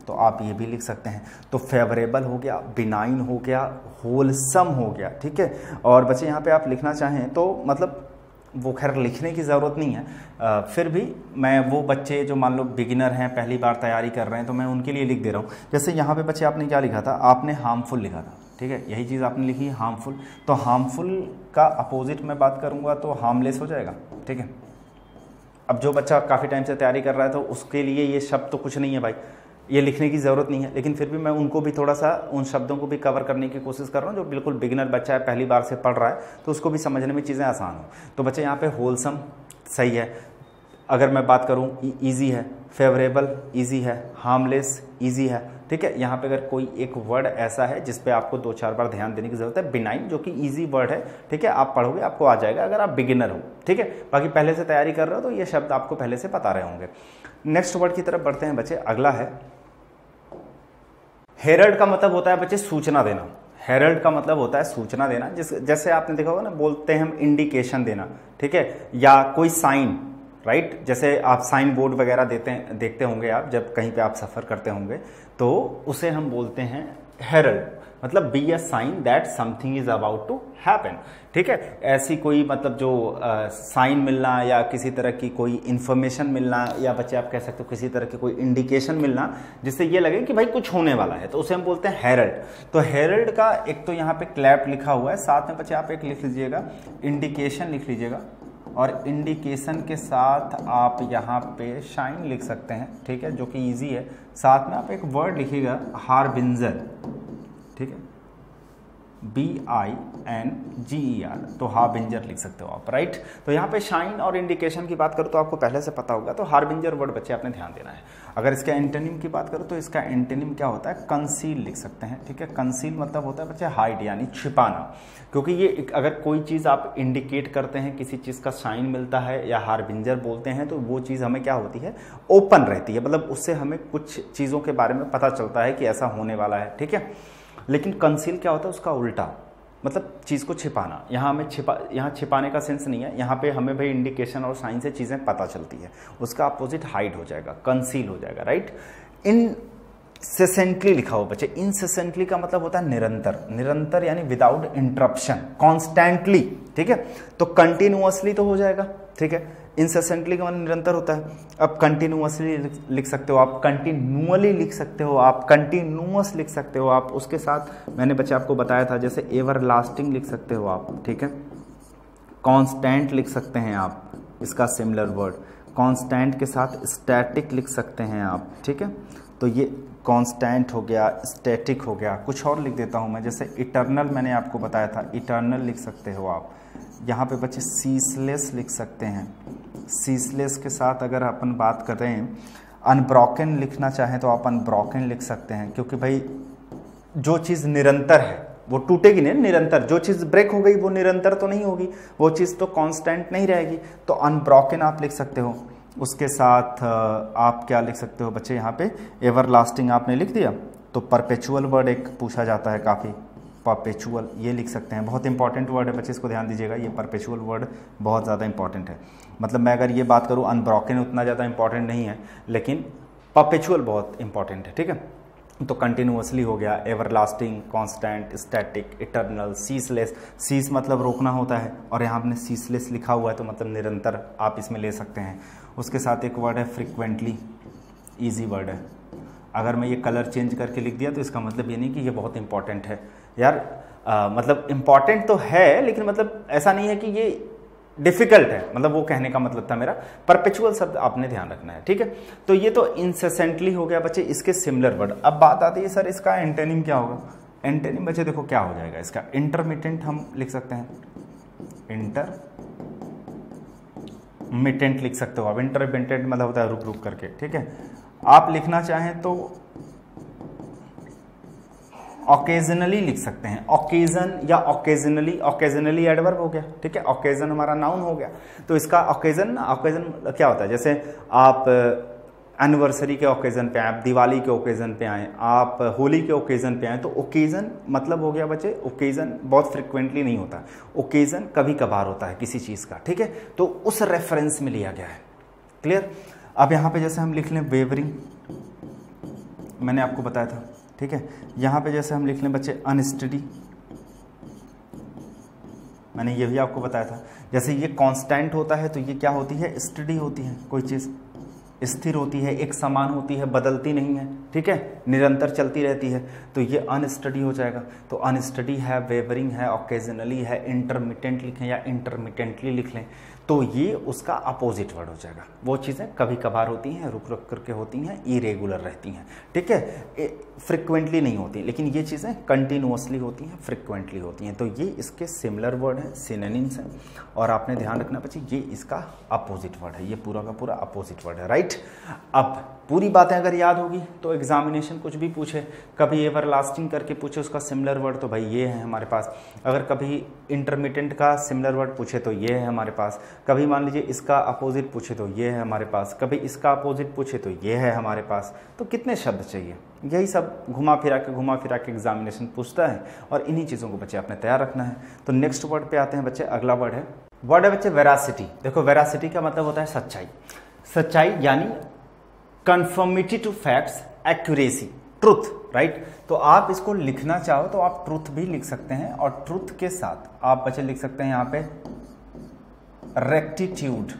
तो आप ये भी लिख सकते हैं। तो फेवरेबल हो गया, बिनाइन हो गया, होलसम हो गया, ठीक है। और बच्चे यहाँ पे आप लिखना चाहें तो मतलब वो खैर लिखने की ज़रूरत नहीं है, फिर भी मैं वो बच्चे जो मान लो बिगिनर हैं, पहली बार तैयारी कर रहे हैं, तो मैं उनके लिए लिख दे रहा हूँ। जैसे यहाँ पे बच्चे आपने क्या लिखा था? आपने हार्मफुल लिखा था, ठीक है, यही चीज़ आपने लिखी है हार्मफुल। तो हार्मफुल का अपोजिट में बात करूँगा तो हार्मलेस हो जाएगा, ठीक है। अब जो बच्चा काफ़ी टाइम से तैयारी कर रहा है तो उसके लिए ये शब्द तो कुछ नहीं है भाई, ये लिखने की ज़रूरत नहीं है, लेकिन फिर भी मैं उनको भी थोड़ा सा उन शब्दों को भी कवर करने की कोशिश कर रहा हूँ जो बिल्कुल बिगिनर बच्चा है, पहली बार से पढ़ रहा है, तो उसको भी समझने में चीज़ें आसान हो। तो बच्चे यहाँ पे होलसम सही है। अगर मैं बात करूँ, ईजी है, फेवरेबल ईजी है, हार्मलेस ईजी है, ठीक है। यहाँ पे अगर कोई एक वर्ड ऐसा है जिस पे आपको 2-4 बार ध्यान देने की जरूरत है, बिनाइन, जो कि ईजी वर्ड है, ठीक है, आप पढ़ोगे आपको आ जाएगा अगर आप बिगिनर हो, ठीक है। बाकी पहले से तैयारी कर रहे हो तो ये शब्द आपको पहले से पता रहे होंगे। नेक्स्ट वर्ड की तरफ बढ़ते हैं बच्चे, अगला है हेरल्ड। का मतलब होता है बच्चे सूचना देना। हेरल्ड का मतलब होता है सूचना देना, जैसे आपने देखा होगा ना, बोलते हैं हम इंडिकेशन देना, ठीक है, या कोई साइन, राइट। जैसे आप साइन बोर्ड वगैरह देखते होंगे आप, जब कहीं पे आप सफ़र करते होंगे, तो उसे हम बोलते हैं हेरल्ड, मतलब be a sign that something is about to happen, ठीक है। ऐसी कोई मतलब जो साइन मिलना या किसी तरह की कोई इन्फॉर्मेशन मिलना, या बच्चे आप कह सकते हो किसी तरह की कोई इंडिकेशन मिलना जिससे ये लगे कि भाई कुछ होने वाला है, तो उसे हम बोलते हैं हेरल्ड। तो हेरल्ड का एक तो यहाँ पे क्लैप लिखा हुआ है, साथ में बच्चे आप एक लिख लीजिएगा इंडिकेशन लिख लीजिएगा, और इंडिकेशन के साथ आप यहाँ पे शाइन लिख सकते हैं, ठीक है, जो कि इजी है। साथ में आप एक वर्ड लिखिएगा हार्बिंजर, ठीक है, BINGER, तो हार्बिंजर लिख सकते हो आप, राइट। तो यहाँ पे शाइन और इंडिकेशन की बात करूँ तो आपको पहले से पता होगा, तो हार्बिंजर वर्ड बच्चे आपने ध्यान देना है। अगर इसका एंटोनिम की बात करूँ तो इसका एंटोनिम क्या होता है? कंसील लिख सकते हैं, ठीक है। कंसील मतलब होता है बच्चे हाइड, यानी छिपाना, क्योंकि ये अगर कोई चीज़ आप इंडिकेट करते हैं, किसी चीज़ का साइन मिलता है या हार्बिंजर बोलते हैं, तो वो चीज़ हमें क्या होती है? ओपन रहती है, मतलब उससे हमें कुछ चीज़ों के बारे में पता चलता है कि ऐसा होने वाला है, ठीक है। लेकिन कंसील क्या होता है? उसका उल्टा, मतलब चीज़ को छिपाना। यहाँ हमें यहाँ छिपाने का सेंस नहीं है, यहाँ पे हमें भाई इंडिकेशन और साइन से चीज़ें पता चलती है, उसका अपोजिट हाइड हो जाएगा, कंसील हो जाएगा, राइट। इनसेसेंटली लिखा हो बच्चे, इनसेसेंटली का मतलब होता है निरंतर, निरंतर यानी विदाउट इंटरप्शन, कॉन्स्टेंटली, ठीक है। तो कंटिन्यूअसली तो हो जाएगा, ठीक है, इंसेसेंटली का मतलब निरंतर होता है। अब कंटिन्यूअसली लिख सकते हो आप, कंटिन्यूअली लिख सकते हो आप, कंटिन्यूअस लिख सकते हो आप, उसके साथ मैंने बच्चे आपको बताया था जैसे एवर लास्टिंग लिख सकते हो आप, ठीक है। कांस्टेंट लिख सकते हैं आप, इसका सिमिलर वर्ड, कांस्टेंट के साथ स्टैटिक लिख सकते हैं आप, ठीक है। तो ये कांस्टेंट हो गया, स्टैटिक हो गया। कुछ और लिख देता हूँ मैं, जैसे इटर्नल मैंने आपको बताया था, इटर्नल लिख सकते हो आप। यहाँ पे बच्चे सीसलेस लिख सकते हैं, सीसलेस के साथ अगर अपन बात करें, अनब्रोकन लिखना चाहें तो आप अनब्रोकन लिख सकते हैं, क्योंकि भाई जो चीज निरंतर है वो टूटेगी नहीं, निरंतर। जो चीज ब्रेक हो गई वो निरंतर तो नहीं होगी, वो चीज तो कांस्टेंट नहीं रहेगी। तो अनब्रोकन आप लिख सकते हो। उसके साथ आप क्या लिख सकते हो बच्चे, यहाँ पे एवरलास्टिंग आपने लिख दिया। तो परपेचुअल वर्ड एक पूछा जाता है काफ़ी, परपेचुअल ये लिख सकते हैं। बहुत इंपॉर्टेंट वर्ड है बच्चे, इसको ध्यान दीजिएगा, ये परपेचुअल वर्ड बहुत ज़्यादा इंपॉर्टेंट है। मतलब मैं अगर ये बात करूँ, अनब्रोकन उतना ज़्यादा इंपॉर्टेंट नहीं है, लेकिन परपेचुअल बहुत इंपॉर्टेंट है, ठीक है। तो कंटिन्यूअसली हो गया, एवरलास्टिंग, कांस्टेंट, स्टैटिक, इटर्नल, सीसलेस। सीस मतलब रोकना होता है, और यहाँ आपने सीसलेस लिखा हुआ है तो मतलब निरंतर आप इसमें ले सकते हैं। उसके साथ एक वर्ड है फ्रिक्वेंटली, ईजी वर्ड है। अगर मैं ये कलर चेंज करके लिख दिया तो इसका मतलब ये नहीं कि ये बहुत इंपॉर्टेंट है यार, मतलब इंपॉर्टेंट तो है, लेकिन मतलब ऐसा नहीं है कि ये डिफिकल्ट है, मतलब वो कहने का मतलब था मेरा। परपेचुअल शब्द आपने ध्यान रखना है, ठीक है। तो ये तो इंसेसेंटली हो गया बच्चे, इसके सिमिलर वर्ड। अब बात आती है सर इसका एंटोनिम क्या होगा। एंटोनिम बच्चे देखो क्या हो जाएगा इसका, इंटरमिटेंट हम लिख सकते हैं, इंटरमिटेंट लिख सकते हो आप। इंटरमिटेंट मतलब होता है रुक रुक करके, ठीक है। आप लिखना चाहें तो ऑकेजनली लिख सकते हैं, ऑकेजन या ऑकेजनली। ऑकेजनली एडवर्ब हो गया, ठीक है। ऑकेजन हमारा नाउन हो गया। तो इसका ऑकेजन, ऑकेजन क्या होता है, जैसे आप एनिवर्सरी के ओकेजन पे आए, आप दिवाली के ओकेजन पे आए, आप होली के ओकेजन पे आए, तो ओकेजन मतलब हो गया बच्चे, ओकेजन बहुत फ्रिक्वेंटली नहीं होता, ओकेजन कभी कभार होता है किसी चीज़ का, ठीक है। तो उस रेफरेंस में लिया गया है, क्लियर। अब यहाँ पे जैसे हम लिख लें वेवरिंग, मैंने आपको बताया था, ठीक है। यहाँ पे जैसे हम लिख लें बच्चे अनस्टडी, मैंने ये भी आपको बताया था। जैसे ये कांस्टेंट होता है तो ये क्या होती है, स्टडी होती है, कोई चीज़ स्थिर होती है, एक समान होती है, बदलती नहीं है, ठीक है, निरंतर चलती रहती है। तो ये अनस्टडी हो जाएगा। तो अनस्टडी है, वेवरिंग है, ऑकेजनली है, इंटरमिटेंट लिखें या इंटरमिटेंटली लिख लें, तो ये उसका अपोजिट वर्ड हो जाएगा। वो चीज़ें कभी कभार होती हैं, रुक रुक करके होती हैं, इरेगुलर रहती हैं, ठीक है, फ्रिक्वेंटली नहीं होती, लेकिन ये चीज़ें कंटिन्यूअसली होती हैं, फ्रिक्वेंटली होती हैं। तो ये इसके सिमिलर वर्ड हैं, सिनोनिम्स हैं, और आपने ध्यान रखना बच्चे ये इसका अपोजिट वर्ड है, ये पूरा का पूरा अपोजिट वर्ड है, राइट। अब पूरी बातें अगर याद होगी तो एग्जामिनेशन कुछ भी पूछे, कभी एवरलास्टिंग करके पूछे उसका सिमिलर वर्ड, तो भाई ये है हमारे पास। अगर कभी इंटरमिटेंट का सिमिलर वर्ड पूछे तो ये है हमारे पास। कभी मान लीजिए इसका अपोजिट पूछे तो ये है हमारे पास। कभी इसका अपोजिट पूछे तो ये है हमारे पास। तो कितने शब्द चाहिए, यही सब घुमा फिरा के एग्जामिनेशन पूछता है, और इन्हीं चीज़ों को बच्चे आपने तैयार रखना है। तो नेक्स्ट वर्ड पे आते हैं बच्चे, अगला वर्ड है बच्चे वेरासिटी। देखो वेरासिटी का मतलब होता है सच्चाई, सच्चाई यानी conformity to facts, accuracy, truth, right. तो आप इसको लिखना चाहो तो आप ट्रुथ भी लिख सकते हैं, और ट्रुथ के साथ आप बच्चे लिख सकते हैं यहाँ पे रेक्टिट्यूड,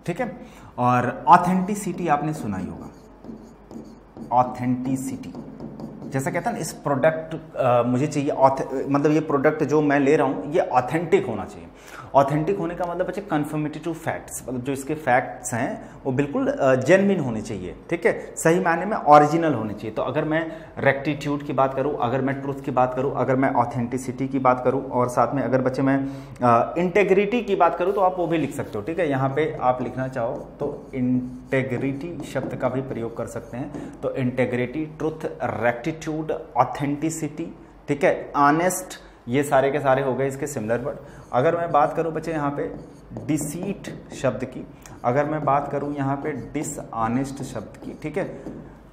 ठीक है। और ऑथेंटिसिटी आपने सुना ही होगा, ऑथेंटिसिटी, जैसा कहता है ना इस प्रोडक्ट मुझे चाहिए, मतलब ये प्रोडक्ट जो मैं ले रहा हूँ ये ऑथेंटिक होना चाहिए। ऑथेंटिक होने का मतलब बच्चे कन्फर्मिटी टू फैक्ट्स, मतलब जो इसके फैक्ट्स हैं वो बिल्कुल जेन्युइन होने चाहिए, ठीक है, सही मायने में ओरिजिनल होने चाहिए। तो अगर मैं रेक्टिट्यूड की बात करूँ, अगर मैं ट्रुथ की बात करूँ, अगर मैं ऑथेंटिसिटी की बात करूँ, और साथ में अगर बच्चे मैं इंटेग्रिटी की बात करूँ तो आप वो भी लिख सकते हो, ठीक है। यहाँ पे आप लिखना चाहो तो इंटेग्रिटी शब्द का भी प्रयोग कर सकते हैं। तो इंटेग्रिटी, ट्रुथ, रेक्टिट्यूड, ऑथेंटिसिटी, ठीक है, ऑनेस्ट, ये सारे के सारे हो गए इसके सिमिलर वर्ड। अगर मैं बात करूं बच्चे यहाँ पे डिसीट शब्द की, अगर मैं बात करूं यहाँ पे डिसऑनेस्ट शब्द की, ठीक है,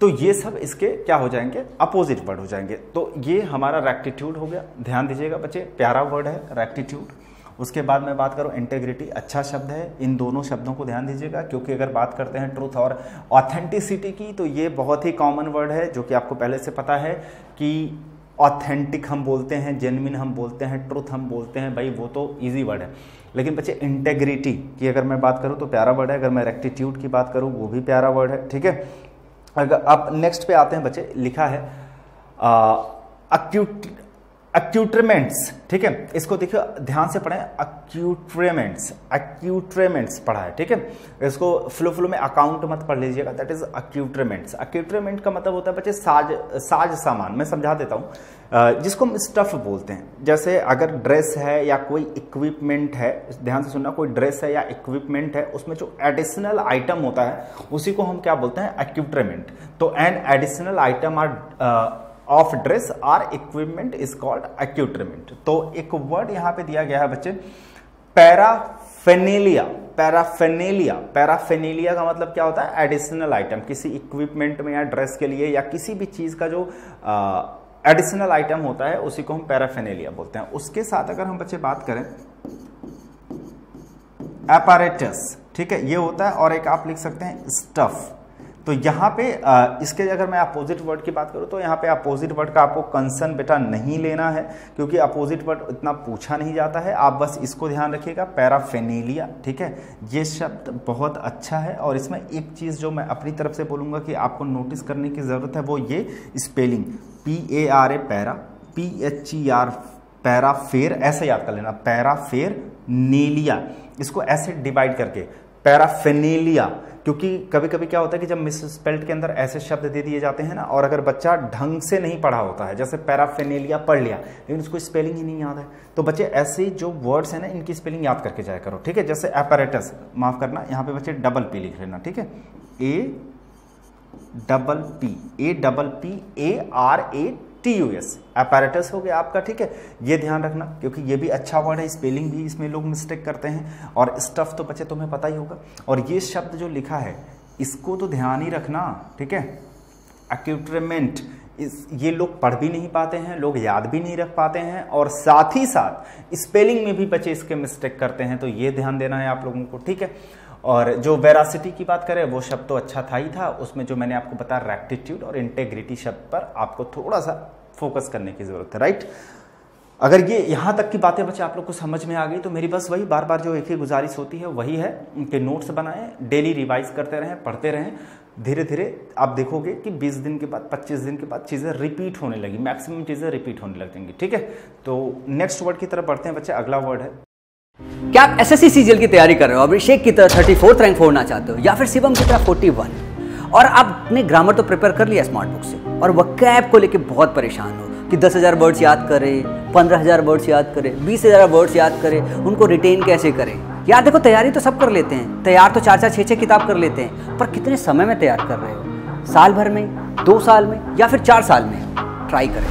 तो ये सब इसके क्या हो जाएंगे, अपोजिट वर्ड हो जाएंगे। तो ये हमारा रेक्टिट्यूड हो गया, ध्यान दीजिएगा बच्चे, प्यारा वर्ड है रेक्टिट्यूड। उसके बाद मैं बात करूं इंटेग्रिटी, अच्छा शब्द है। इन दोनों शब्दों को ध्यान दीजिएगा, क्योंकि अगर बात करते हैं ट्रुथ और ऑथेंटिसिटी की तो ये बहुत ही कॉमन वर्ड है, जो कि आपको पहले से पता है कि ऑथेंटिक हम बोलते हैं, जेन्युइन हम बोलते हैं, ट्रुथ हम बोलते हैं, भाई वो तो इजी वर्ड है। लेकिन बच्चे इंटेग्रिटी की अगर मैं बात करूं तो प्यारा वर्ड है, अगर मैं रेक्टिट्यूड की बात करूं वो भी प्यारा वर्ड है, ठीक है। अगर आप नेक्स्ट पे आते हैं बच्चे, लिखा है एक्यूट्रेमेंट्स, ठीक है, इसको देखिए ध्यान से पढ़ें, एक्यूट्रेमेंट्स, एक्यूट्रेमेंट्स पढ़ा है, ठीक है, इसको फ्लो में अकाउंट मत पढ़ लीजिएगा, दैट इज एक्यूट्रेमेंट्स। एक्यूट्रेमेंट का मतलब होता है बच्चे साज सामान, मैं समझा देता हूं, जिसको हम स्टफ बोलते हैं। जैसे अगर ड्रेस है या कोई इक्विपमेंट है, ध्यान से सुनना, कोई ड्रेस है या इक्विपमेंट है, उसमें जो एडिशनल आइटम होता है उसी को हम क्या बोलते हैं, एक्यूट्रेमेंट। तो an additional item or of dress or equipment is called accoutrement. तो एक वर्ड यहां पे दिया गया है बच्चे, पैराफेनेलिया। पैराफेनेलिया, पैराफेनेलिया का मतलब क्या होता है, एडिशनल आइटम, किसी इक्विपमेंट में या ड्रेस के लिए या किसी भी चीज का जो एडिशनल आइटम होता है उसी को हम पैराफेनेलिया बोलते हैं। उसके साथ अगर हम बच्चे बात करें एपैरेटस, ठीक है, ये होता है, और एक आप लिख सकते हैं स्टफ। तो यहाँ पे इसके अगर मैं अपोजिट वर्ड की बात करूँ तो यहाँ पे अपोजिट वर्ड का आपको कंसर्न बेटा नहीं लेना है, क्योंकि अपोजिट वर्ड इतना पूछा नहीं जाता है। आप बस इसको ध्यान रखिएगा, पैराफेनेलिया, ठीक है, ये शब्द बहुत अच्छा है। और इसमें एक चीज़ जो मैं अपनी तरफ से बोलूँगा कि आपको नोटिस करने की ज़रूरत है, वो ये स्पेलिंग, PARA पैरा, PHER पैराफेर, ऐसे याद कर लेना, पैराफेर नेलिया, इसको ऐसे डिवाइड करके पैराफेनेलिया। क्योंकि कभी कभी क्या होता है कि जब मिस स्पेल्ट के अंदर ऐसे शब्द दे दिए जाते हैं ना, और अगर बच्चा ढंग से नहीं पढ़ा होता है, जैसे पैराफेनेलिया पढ़ लिया लेकिन उसको स्पेलिंग ही नहीं याद है, तो बच्चे ऐसे जो वर्ड्स हैं ना, इनकी स्पेलिंग याद करके जाया करो, ठीक है। जैसे एपैरेटस, माफ करना, यहाँ पे बच्चे डबल P लिख लेना, ठीक है, APPARATUS, एपैरेटस हो गया आपका, ठीक है, ये ध्यान रखना, क्योंकि ये भी अच्छा वर्ड है, स्पेलिंग भी इसमें लोग मिस्टेक करते हैं। और स्टफ तो बच्चे तुम्हें पता ही होगा, और ये शब्द जो लिखा है इसको तो ध्यान ही रखना, ठीक है। एक्यूट्रेमेंट, ये लोग पढ़ भी नहीं पाते हैं, लोग याद भी नहीं रख पाते हैं, और साथ ही साथ स्पेलिंग में भी बच्चे इसके मिस्टेक करते हैं, तो ये ध्यान देना है आप लोगों को, ठीक है। और जो वेरासिटी की बात करें, वो शब्द तो अच्छा था ही था, उसमें जो मैंने आपको बताया रेक्टिट्यूड और इंटेग्रिटी शब्द पर आपको थोड़ा सा फोकस करने की जरूरत है, राइट। अगर ये यहाँ तक की बातें बच्चे आप लोग को समझ में आ गई, तो मेरी बस वही बार बार जो एक ही गुजारिश होती है वही है कि नोट्स बनाएं, डेली रिवाइज करते रहें, पढ़ते रहें। धीरे धीरे आप देखोगे कि 20 दिन के बाद, 25 दिन के बाद चीज़ें रिपीट होने लगी, मैक्सिमम चीज़ें रिपीट होने लगेंगी, ठीक है। तो नेक्स्ट वर्ड की तरफ बढ़ते हैं बच्चे, अगला वर्ड है, क्या आप SSC CGL की तैयारी कर रहे हो, अभिषेक की तरह 34th रैंक फोड़ना चाहते हो, या फिर शिवम की तरह 41, और आपने ग्रामर तो प्रिपेयर कर लिया स्मार्ट बुक से, और वोकैब को लेके बहुत परेशान हो कि 10,000 वर्ड्स याद करें, 15,000 वर्ड्स याद करें, 20,000 वर्ड्स याद करें, उनको रिटेन कैसे करें। यार देखो, तैयारी तो सब कर लेते हैं, तैयार तो 4-4, 6-6 किताब कर लेते हैं, पर कितने समय में तैयार कर रहे हो, साल भर में, 2 साल में, या फिर 4 साल में। ट्राई करें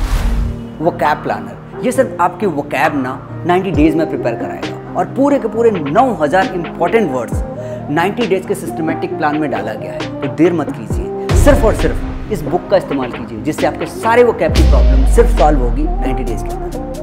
वोकैब प्लानर, ये सिर्फ आपके वोकैब ना 90 डेज में प्रिपेयर कराएगा, और पूरे के पूरे 9,000 इंपॉर्टेंट वर्ड्स 90 डेज के सिस्टमेटिक प्लान में डाला गया है। तो देर मत कीजिए, सिर्फ और सिर्फ इस बुक का इस्तेमाल कीजिए, जिससे आपके सारे वोकैब की प्रॉब्लम सिर्फ सॉल्व होगी 90 डेज के अंदर।